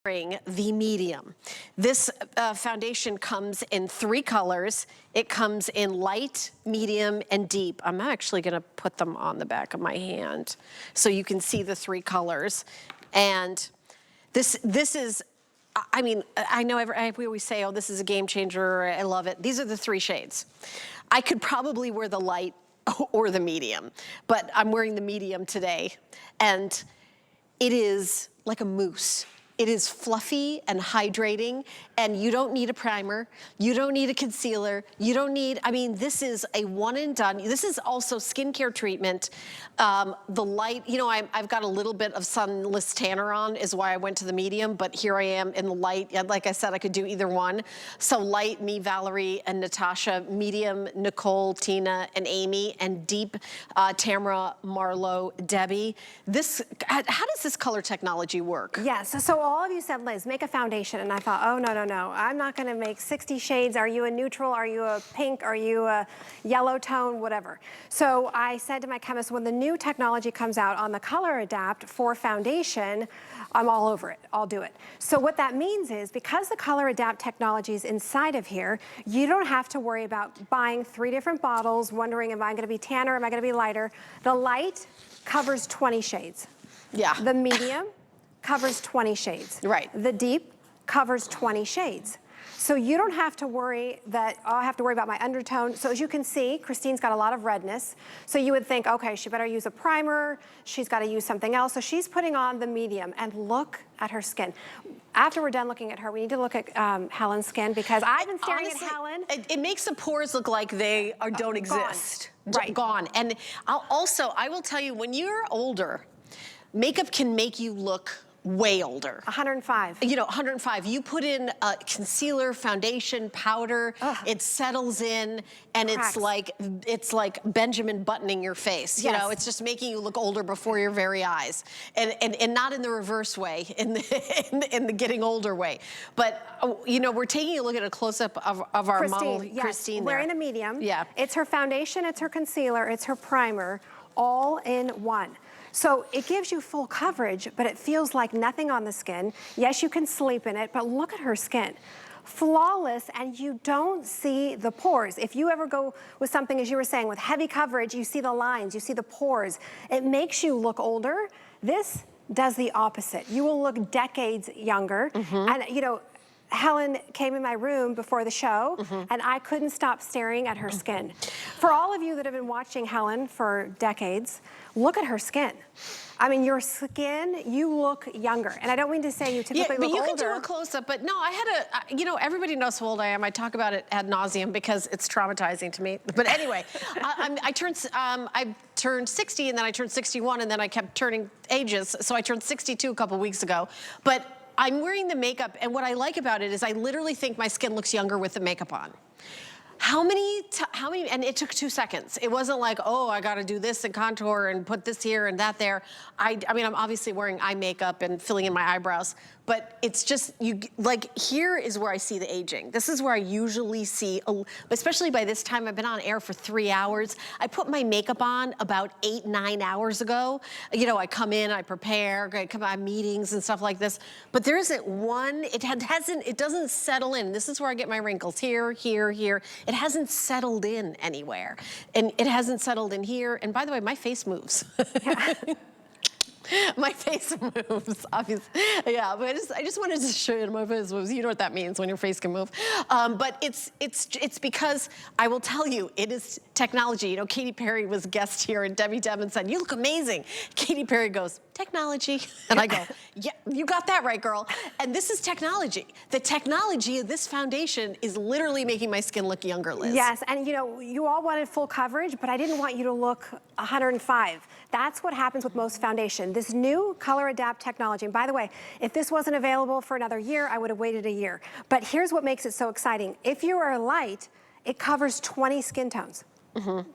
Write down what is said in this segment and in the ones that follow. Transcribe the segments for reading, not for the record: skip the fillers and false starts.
The medium. This foundation comes in 3 colors. It comes in light, medium, and deep. I'm actually gonna put them on the back of my hand so you can see the 3 colors. And this is, I mean, I know we always say, oh, this is a game changer, I love it. These are the 3 shades. I could probably wear the light or the medium, but I'm wearing the medium today. And it is like a mousse. It is fluffy and hydrating, and you don't need a primer, you don't need a concealer, you don't need, I mean, this is a one and done. This is also skincare treatment. The light, you know, I've got a little bit of sunless tanner on is why I went to the medium, but here I am in the light. Like I said, I could do either one. So light, me, Valerie, and Natasha. Medium, Nicole, Tina, and Amy. And deep, Tamara, Marlo, Debbie. This, how does this color technology work? Yes, so all of you said, Liz, make a foundation. And I thought, oh, no, no, no. I'm not going to make 60 shades. Are you a neutral? Are you a pink? Are you a yellow tone? Whatever. So I said to my chemist, when the new technology comes out on the Color Adapt for foundation, I'm all over it. I'll do it. So what that means is because the Color Adapt technology is inside of here, you don't have to worry about buying 3 different bottles, wondering, am I going to be tanner? Am I going to be lighter? The light covers 20 shades. Yeah. The medium covers 20 shades. Right. The deep covers 20 shades. So you don't have to worry that, oh, I have to worry about my undertone. So as you can see, Christine's got a lot of redness. So you would think, okay, she better use a primer. She's got to use something else. So she's putting on the medium, and look at her skin. After we're done looking at her, we need to look at Helen's skin, because I've been staring Honestly, at Helen. It makes the pores look like they don't exist. Right. Gone. And I will tell you, when you're older, makeup can make you look way older. 105. You know, 105. You put in concealer, foundation, powder, it settles in, and Cracks. it's like Benjamin buttoning your face. You know, it's just making you look older before your very eyes, and not in the reverse way, in the getting older way. But you know, we're taking a look at a close-up of our model, Christine. Wearing the medium. Yeah. It's her foundation, it's her concealer, it's her primer, all in one. So it gives you full coverage, but it feels like nothing on the skin. Yes, you can sleep in it, but look at her skin. Flawless, and you don't see the pores. If you ever go with something, as you were saying, with heavy coverage, you see the lines, you see the pores. It makes you look older. This does the opposite. You will look decades younger. And you know, Helen came in my room before the show, and I couldn't stop staring at her skin. For all of you that have been watching Helen for decades, look at her skin. I mean, your skin, you look younger. And I don't mean to say you typically look older. Yeah, but you can do a close-up. But no, I had you know, everybody knows how old I am. I talk about it ad nauseum because it's traumatizing to me. But anyway, I turned 60, and then I turned 61, and then I kept turning ages. So I turned 62 a couple weeks ago. But I'm wearing the makeup, and what I like about it is I literally think my skin looks younger with the makeup on. How many, and it took 2 seconds. It wasn't like, oh, I gotta do this and contour and put this here and that there. I mean, I'm obviously wearing eye makeup and filling in my eyebrows, but it's just, like, here is where I see the aging. This is where I usually see, especially by this time, I've been on air for 3 hours. I put my makeup on about 8, 9 hours ago. You know, I come in, I prepare, I come on meetings and stuff like this, but there isn't one, it doesn't settle in. This is where I get my wrinkles, here, here, here. It hasn't settled in anywhere. And it hasn't settled in here. And by the way, my face moves. My face moves, obviously. Yeah, but I just wanted to show you my face moves. You know what that means when your face can move. But it's because I will tell you, it is technology. You know, Katy Perry was guest here, and Debbie Devon said, "You look amazing." Katy Perry goes, "Technology," and I go, "Yeah, you got that right, girl." And this is technology. The technology of this foundation is literally making my skin look younger, Liz. Yes, and you know, you all wanted full coverage, but I didn't want you to look 105. That's what happens with most foundation. This new Color Adapt technology, and by the way, if this wasn't available for another year, I would have waited a year. But here's what makes it so exciting. If you are light, it covers 20 skin tones.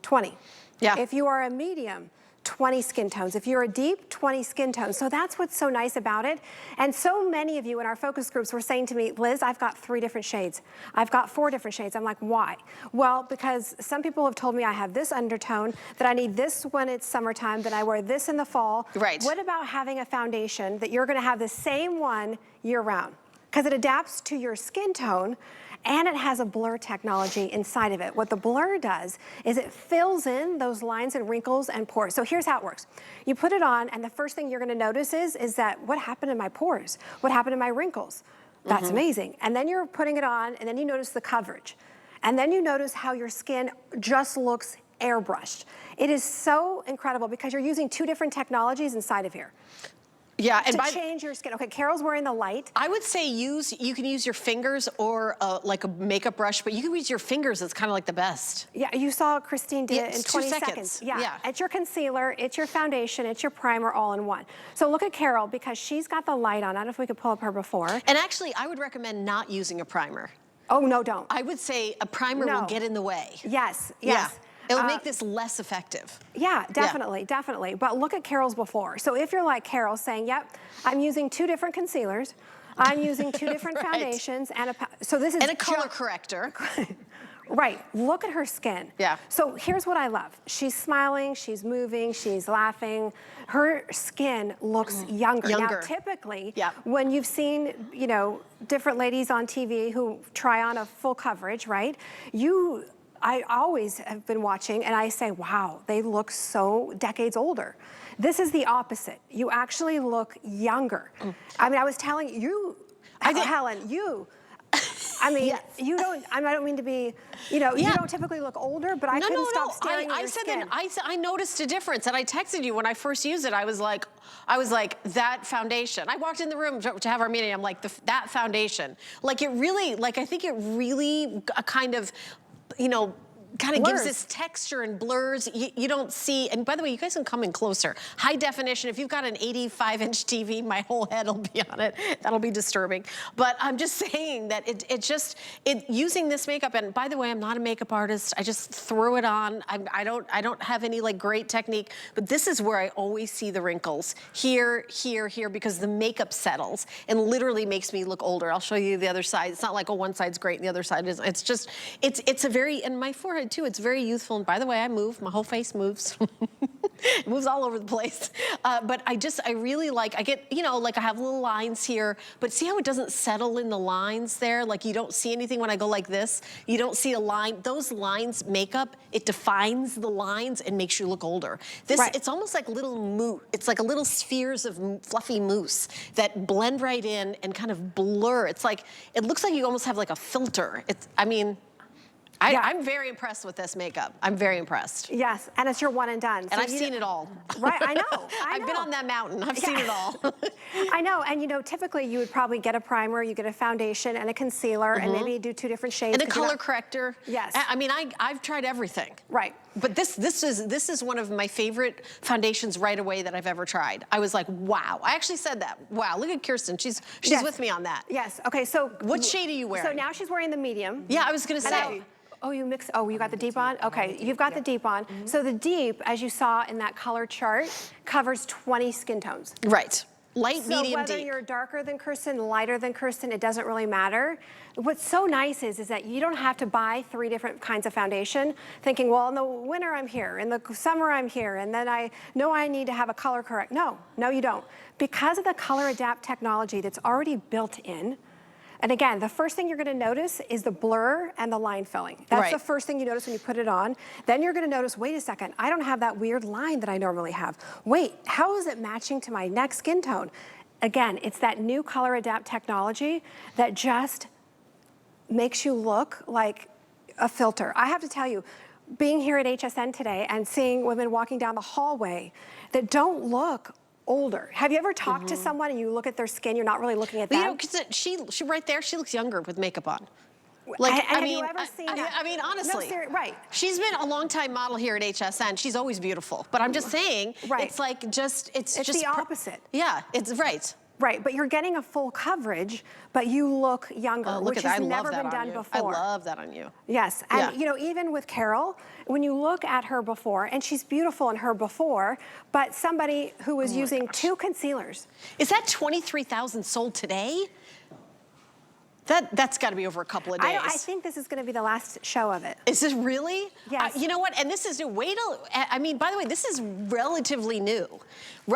20. Yeah. If you are a medium, 20 skin tones. If you're a deep, 20 skin tones. So that's what's so nice about it. And so many of you in our focus groups were saying to me, Liz, I've got 3 different shades. I've got 4 different shades. I'm like, why? Well, because some people have told me I have this undertone, that I need this when it's summertime, that I wear this in the fall. Right. What about having a foundation that you're gonna have the same one year round? Because it adapts to your skin tone, and it has a blur technology inside of it. What the blur does is it fills in those lines and wrinkles and pores. So here's how it works. You put it on, and the first thing you're gonna notice is that what happened to my pores? What happened to my wrinkles? That's amazing. And then you're putting it on, and then you notice the coverage. And then you notice how your skin just looks airbrushed. It is so incredible because you're using 2 different technologies inside of here. Yeah, and to change your skin. Okay, Carol's wearing the light. I would say you can use your fingers or like a makeup brush, but you can use your fingers. It's kind of like the best. Yeah, you saw Christine did it in 20 seconds. Yeah. It's your concealer, it's your foundation, it's your primer all in one. So look at Carol because she's got the light on. I don't know if we could pull up her before. And actually, I would recommend not using a primer. Oh, no, don't. I would say a primer will get in the way. Yes, yes. Yeah. It'll make this less effective. Yeah, definitely, definitely. But look at Carol's before. So if you're like Carol saying, yep, I'm using 2 different concealers, I'm using 2 different foundations, and so this is- And a color corrector. Right, look at her skin. Yeah. So here's what I love. She's smiling, she's moving, she's laughing. Her skin looks younger. Now, typically, when you've seen, you know, different ladies on TV who try on a full coverage, right? I always have been watching and I say, wow, they look so decades older. This is the opposite. You actually look younger. I mean, I was telling you, Helen, I mean, you don't, I don't mean to be, you know, you don't typically look older, but I couldn't stop staring at your skin. I noticed a difference, and I texted you when I first used it. I was like, that foundation. I walked in the room to have our meeting. I'm like, that foundation. Like it really, like I think it really kind of, you know, kind of gives this texture and blurs. You don't see, and by the way, you guys can come in closer. High definition, if you've got an 85-inch TV, my whole head will be on it. That'll be disturbing. But I'm just saying that using this makeup, and by the way, I'm not a makeup artist. I just threw it on. I don't have any like great technique, but this is where I always see the wrinkles. Here, here, here, because the makeup settles and literally makes me look older. I'll show you the other side. It's not like, oh, one side's great and the other side isn't. It's just, it's a very, and my forehead too, it's very youthful. And by the way, I move, my whole face moves. It moves all over the place. But I really like, I get, you know, like I have little lines here, but see how it doesn't settle in the lines there? Like you don't see anything when I go like this. You don't see a line. Those lines, makeup, it defines the lines and makes you look older. This, it's almost like little mousse. It's like a little spheres of fluffy mousse that blend right in and kind of blur. It's like, it looks like you almost have like a filter. I mean, I'm very impressed with this makeup. I'm very impressed. Yes, and it's your one and done. And I've seen it all. Right, I know. I've been on that mountain. I've seen it all. I know, and you know, typically you would probably get a primer, you get a foundation and a concealer, and maybe do 2 different shades. And a color corrector. Yes. I mean, I've tried everything. Right. But this is one of my favorite foundations right away that I've ever tried. I was like, wow. I actually said that. Wow, look at Kirsten. She's with me on that. Yes. Okay, so what shade are you wearing? So now she's wearing the medium. Yeah, I was gonna say. Oh, you mix, oh, you got the deep on? Okay, you've got the deep on. So the deep, as you saw in that color chart, covers 20 skin tones. Right. Light, medium, deep. So whether you're darker than Kirsten, lighter than Kirsten, it doesn't really matter. What's so nice is that you don't have to buy 3 different kinds of foundation, thinking, well, in the winter I'm here, in the summer I'm here, and then I know I need to have a color correct. No, no you don't. Because of the color adapt technology that's already built in, and again, the first thing you're gonna notice is the blur and the line filling. That's the first thing you notice when you put it on. Then you're gonna notice, wait a second, I don't have that weird line that I normally have. Wait, how is it matching to my next skin tone? Again, it's that new color adapt technology that just makes you look like a filter. I have to tell you, being here at HSN today and seeing women walking down the hallway that don't look older. Have you ever talked to someone and you look at their skin, you're not really looking at them? You know, because she right there, she looks younger with makeup on. Like, have you ever seen that? I mean, honestly. No, right. She's been a long time model here at HSN. She's always beautiful. But I'm just saying, it's like it's just the opposite. Yeah, it's right. Right, but you're getting a full coverage, but you look younger, Oh, look which at that. has I love never that been on done you. before. I love that on you. Yes, and you know, even with Carol, when you look at her before, and she's beautiful in her before, but somebody who was using 2 concealers. Is that 23,000 sold today? That's got to be over a couple of days. I think this is going to be the last show of it. Is this really? Yes. You know what? And this is new. Wait till, I mean, by the way, this is relatively new.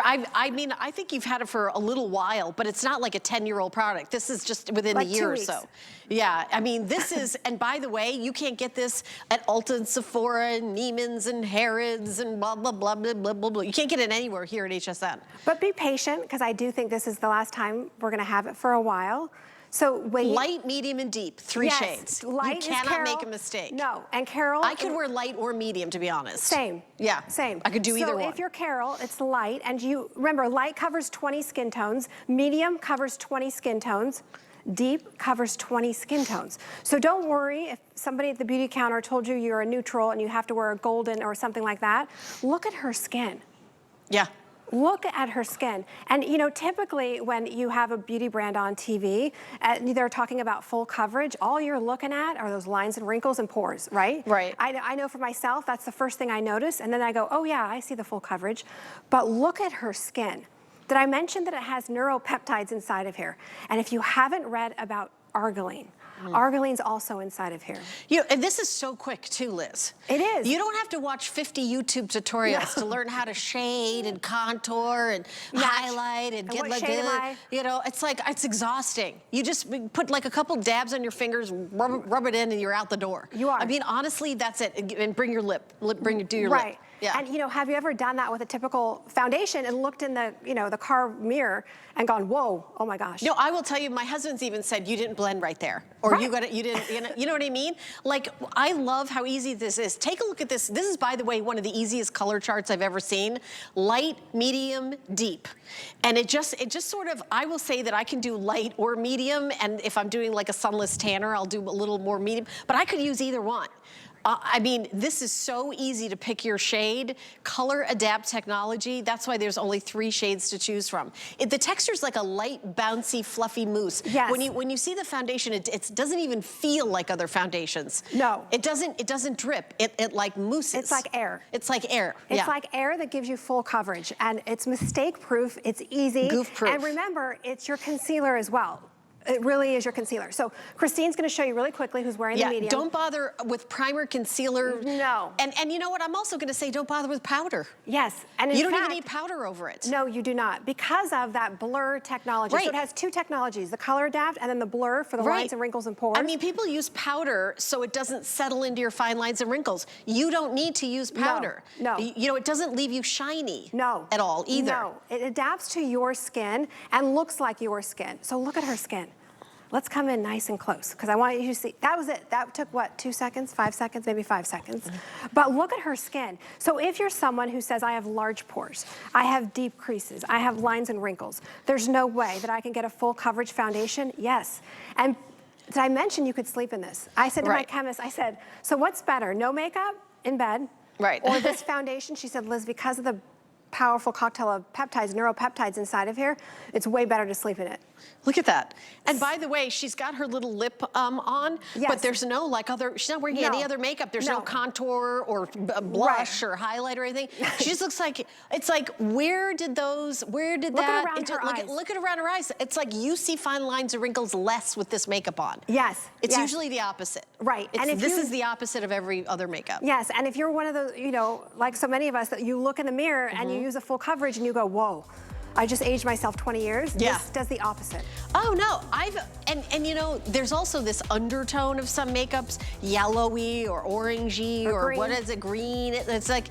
I mean, I think you've had it for a little while, but it's not like a 10-year-old product. This is just within Like a year 2 or weeks. so. Yeah, I mean, this is, and by the way, you can't get this at Ulta and Sephora and Neiman's and Harrods and blah, blah, blah, blah, blah, blah, blah. You can't get it anywhere here at HSN. But be patient, because I do think this is the last time we're going to have it for a while. So wait. Light, medium, and deep, 3 Yes, shades. light You is cannot Carol. make a mistake. No, and Carol. I could wear light or medium, to be honest. Same. Yeah. Same. I could do either one. So if you're Carol, it's light, and you, remember, light covers 20 skin tones, medium covers 20 skin tones, deep covers 20 skin tones. So don't worry if somebody at the beauty counter told you you're a neutral and you have to wear a golden or something like that. Look at her skin. Yeah. Look at her skin. And you know, typically when you have a beauty brand on TV, they're talking about full coverage, all you're looking at are those lines and wrinkles and pores, right? Right. I know for myself, that's the first thing I notice, and then I go, oh yeah, I see the full coverage. But look at her skin. Did I mention that it has neuropeptides inside of here? And if you haven't read about arginine, arginine's also inside of here. You know, and this is so quick too, Liz. It is. You don't have to watch 50 YouTube tutorials to learn how to shade and contour and highlight and get what like shade am I? you know, it's like, it's exhausting. You just put like a couple dabs on your fingers, rub it in, and you're out the door. You are. I mean, honestly, that's it. And bring your do your right. lip. Yeah. And you know, have you ever done that with a typical foundation and looked in the, you know, the car mirror and gone, whoa, oh my gosh. No, I will tell you, my husband's even said, you didn't blend right there. Or Right. you didn't, you know what I mean? Like, I love how easy this is. Take a look at this. This is, by the way, one of the easiest color charts I've ever seen. Light, medium, deep. And it just sort of, I will say that I can do light or medium, and if I'm doing like a sunless tanner, I'll do a little more medium, but I could use either one. I mean, this is so easy to pick your shade. Color adapt technology, that's why there's only 3 shades to choose from. The texture's like a light, bouncy, fluffy mousse. Yes. When you see the foundation, it doesn't even feel like other foundations. No. It doesn't drip. It like mousses. It's like air. It's like air. It's like air that gives you full coverage, and it's mistake-proof, it's easy. Goof-proof. And remember, it's your concealer as well. It really is your concealer. So Christine's gonna show you really quickly who's wearing the medium. Don't bother with primer, concealer. No. And you know what? I'm also gonna say don't bother with powder. Yes, and in You don't fact, even need powder over it. No, you do not, because of that blur technology. Right. So it has 2 technologies, the color adapt and then the blur for the Right. lines and wrinkles and pores. I mean, people use powder so it doesn't settle into your fine lines and wrinkles. You don't need to use powder. No. You know, it doesn't leave you shiny. No. At all, either. No, it adapts to your skin and looks like your skin. So look at her skin. Let's come in nice and close, because I want you to see, that was it. That took what, 2 seconds, 5 seconds, maybe 5 seconds. But look at her skin. So if you're someone who says, I have large pores, I have deep creases, I have lines and wrinkles, there's no way that I can get a full coverage foundation, yes. And did I mention you could sleep in this? I said to my chemist, I said, so what's better, no makeup in bed? Right. Or this foundation? She said, Liz, because of the powerful cocktail of peptides, neuropeptides inside of here, it's way better to sleep in it. Look at that. And by the way, she's got her little lip on, but there's no like other, she's not wearing any other makeup. There's no contour or blush or highlight or anything. She just looks like, it's like, where did that? Look at around her eyes. It's like you see fine lines and wrinkles less with this makeup on. Yes. It's usually the opposite. Right. And this is the opposite of every other makeup. Yes, and if you're one of those, you know, like so many of us, that you look in the mirror and you use a full coverage and you go, whoa, I just aged myself 20 years. Yeah. This does the opposite. Oh no, and you know, there's also this undertone of some makeups, yellowy or orangey or what is it, green. It's like,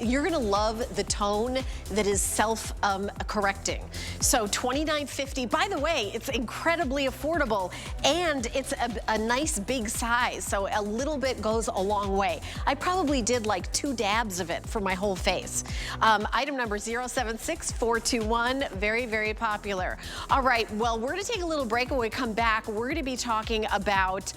you're gonna love the tone that is self-correcting. So $29.50, by the way, it's incredibly affordable, and it's a nice big size, so a little bit goes a long way. I probably did like 2 dabs of it for my whole face. Item number 076421, very, very popular. All right, well, we're gonna take a little break. When we come back, we're gonna be talking about